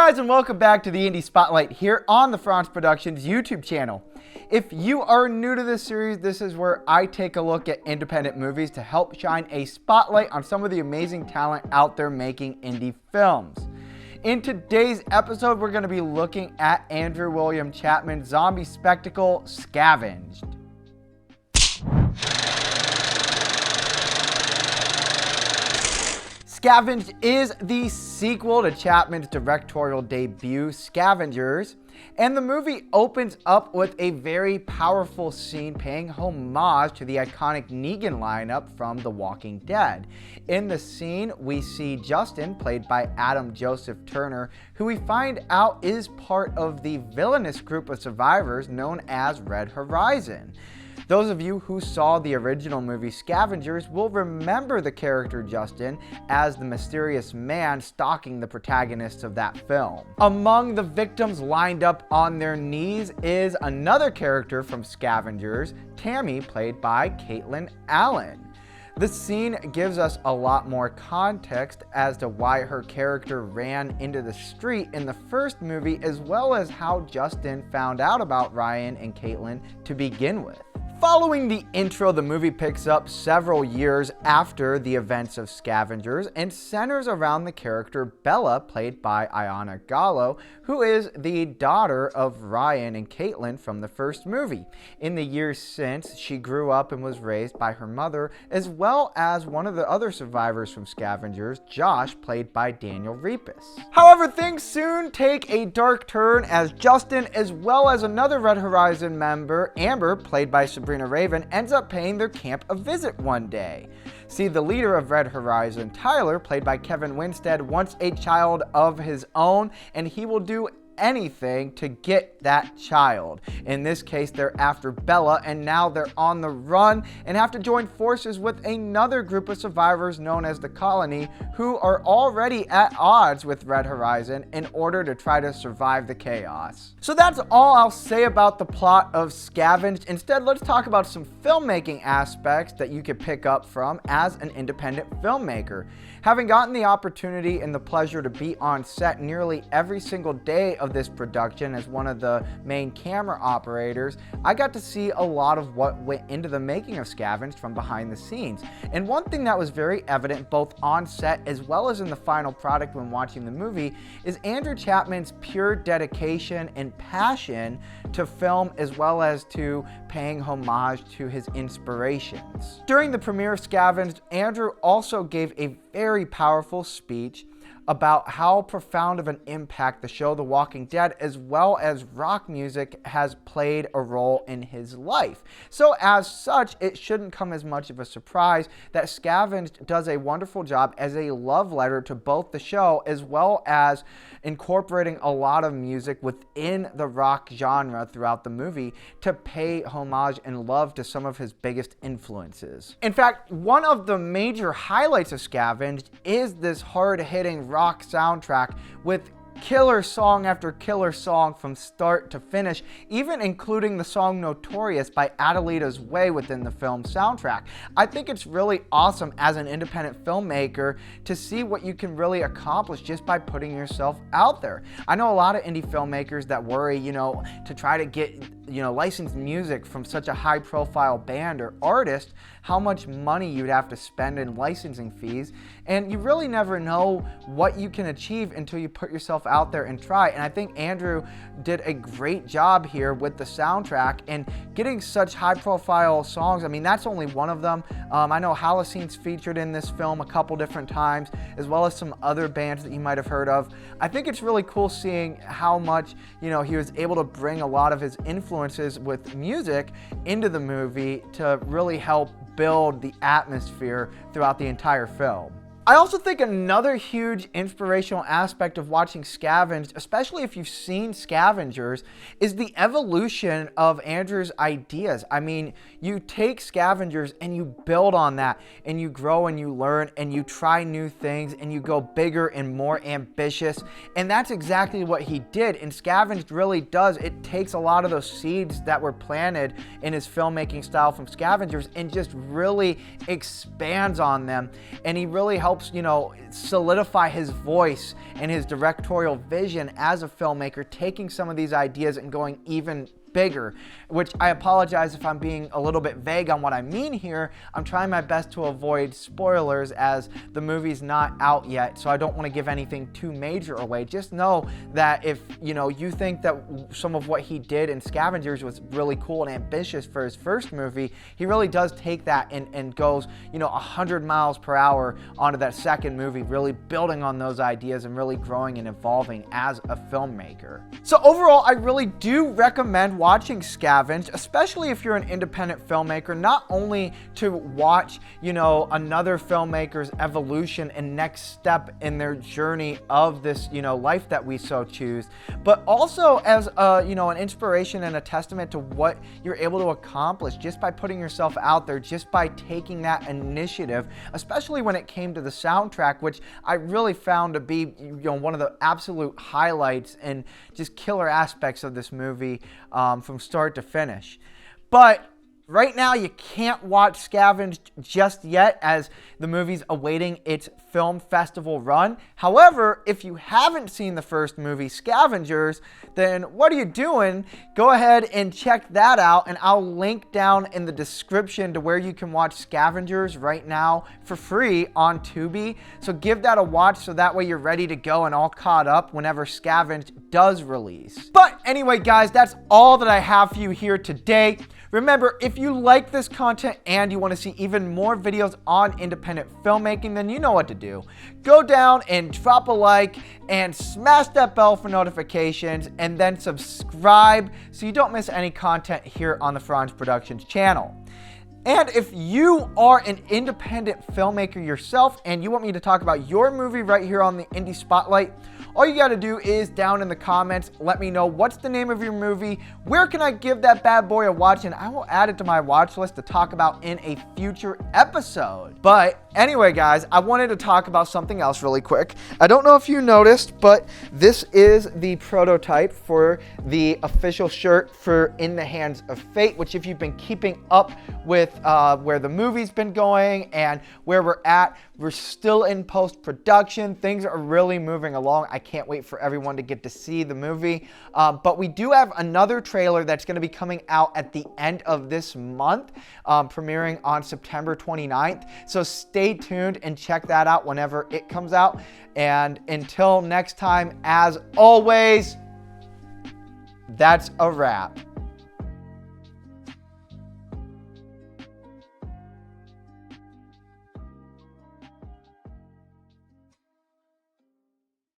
guys, and welcome back to the Indie Spotlight here on the Fronsman Productions YouTube channel. If you are new to this series, this is where I take a look at independent movies to help shine a spotlight on some of the amazing talent out there making indie films. In today's episode, we're going to be looking at Andrew William Chapman's zombie spectacle, Scavenged. Scavenged is the sequel to Chapman's directorial debut, Scavengers, and the movie opens up with a very powerful scene paying homage to the iconic Negan lineup from The Walking Dead. In the scene, we see Justin, played by Adam Joseph Turner, who we find out is part of the villainous group of survivors known as Red Horizon. Those of you who saw the original movie Scavengers will remember the character Justin as the mysterious man stalking the protagonists of that film. Among the victims lined up on their knees is another character from Scavengers, Tammy, played by Caitlin Allen. The scene gives us a lot more context as to why her character ran into the street in the first movie, as well as how Justin found out about Ryan and Caitlin to begin with. Following the intro, the movie picks up several years after the events of Scavengers and centers around the character Bella, played by Ayana Gallo, who is the daughter of Ryan and Caitlin from the first movie. In the years since, she grew up and was raised by her mother, as well as one of the other survivors from Scavengers, Josh, played by Daniel Repus. However, things soon take a dark turn as Justin, as well as another Red Horizon member, Amber, played by Sabrina Raven, ends up paying their camp a visit one day. See, the leader of Red Horizon, Tyler, played by Kevin Winstead, wants a child of his own, and he will do anything to get that child. In this case, they're after Bella, and now they're on the run and have to join forces with another group of survivors known as the Colony, who are already at odds with Red Horizon in order to try to survive the chaos. So that's all I'll say about the plot of Scavenged. Instead, let's talk about some filmmaking aspects that you could pick up from as an independent filmmaker. Having gotten the opportunity and the pleasure to be on set nearly every single day of this production as one of the main camera operators, I got to see a lot of what went into the making of Scavenged from behind the scenes. And one thing that was very evident both on set as well as in the final product when watching the movie is Andrew Chapman's pure dedication and passion to film, as well as to paying homage to his inspirations. During the premiere of Scavenged, Andrew also gave a very powerful speech about how profound of an impact the show The Walking Dead, as well as rock music, has played a role in his life. So as such, it shouldn't come as much of a surprise that Scavenged does a wonderful job as a love letter to both the show, as well as incorporating a lot of music within the rock genre throughout the movie to pay homage and love to some of his biggest influences. In fact, one of the major highlights of Scavenged is this hard-hitting rock soundtrack with killer song after killer song from start to finish, even including the song Notorious by Adelita's Way within the film soundtrack. I think it's really awesome as an independent filmmaker to see what you can really accomplish just by putting yourself out there. I know a lot of indie filmmakers that worry, to try to get, licensed music from such a high profile band or artist, how much money you'd have to spend in licensing fees, and you really never know what you can achieve until you put yourself out there and try. And I think Andrew did a great job here with the soundtrack and getting such high profile songs. I mean, that's only one of them. I know Holocine's featured in this film a couple different times, as well as some other bands that you might have heard of. I think it's really cool seeing how much, he was able to bring a lot of his influences with music into the movie to really help build the atmosphere throughout the entire film. I also think another huge inspirational aspect of watching Scavenged, especially if you've seen Scavengers, is the evolution of Andrew's ideas. I mean, you take Scavengers and you build on that, and you grow and you learn and you try new things and you go bigger and more ambitious. And that's exactly what he did. And Scavenged really does. It takes a lot of those seeds that were planted in his filmmaking style from Scavengers and just really expands on them. And he really helps helps, solidify his voice and his directorial vision as a filmmaker, taking some of these ideas and going even bigger, which I apologize if I'm being a little bit vague on what I mean here. I'm trying my best to avoid spoilers as the movie's not out yet, so I don't want to give anything too major away. Just know that if you think that some of what he did in Scavengers was really cool and ambitious for his first movie, he really does take that and goes 100 miles per hour onto that second movie, really building on those ideas and really growing and evolving as a filmmaker. So overall, I really do recommend watching Scavenged, especially if you're an independent filmmaker, not only to watch, another filmmaker's evolution and next step in their journey of this, life that we so choose, but also as an inspiration and a testament to what you're able to accomplish just by putting yourself out there, just by taking that initiative, especially when it came to the soundtrack, which I really found to be, one of the absolute highlights and just killer aspects of this movie. From start to finish. But right now you can't watch Scavenged just yet as the movie's awaiting its film festival run. However, if you haven't seen the first movie, Scavengers, then what are you doing? Go ahead and check that out, and I'll link down in the description to where you can watch Scavengers right now for free on Tubi. So give that a watch so that way you're ready to go and all caught up whenever Scavenged does release. But anyway, guys, that's all that I have for you here today. Remember, if you like this content and you want to see even more videos on independent filmmaking, then you know what to do. Go down and drop a like and smash that bell for notifications, and then subscribe so you don't miss any content here on the Frons Productions channel. And if you are an independent filmmaker yourself and you want me to talk about your movie right here on the Indie Spotlight, all you got to do is down in the comments, let me know what's the name of your movie, where can I give that bad boy a watch, and I will add it to my watch list to talk about in a future episode. But anyway, guys, I wanted to talk about something else really quick. I don't know if you noticed, but this is the prototype for the official shirt for In the Hands of Fate, which if you've been keeping up with where the movie's been going and where we're at, we're still in post-production. Things are really moving along. I can't wait for everyone to get to see the movie. But we do have another trailer that's going to be coming out at the end of this month, premiering on September 29th. So stay tuned and check that out whenever it comes out. And until next time, as always, that's a wrap.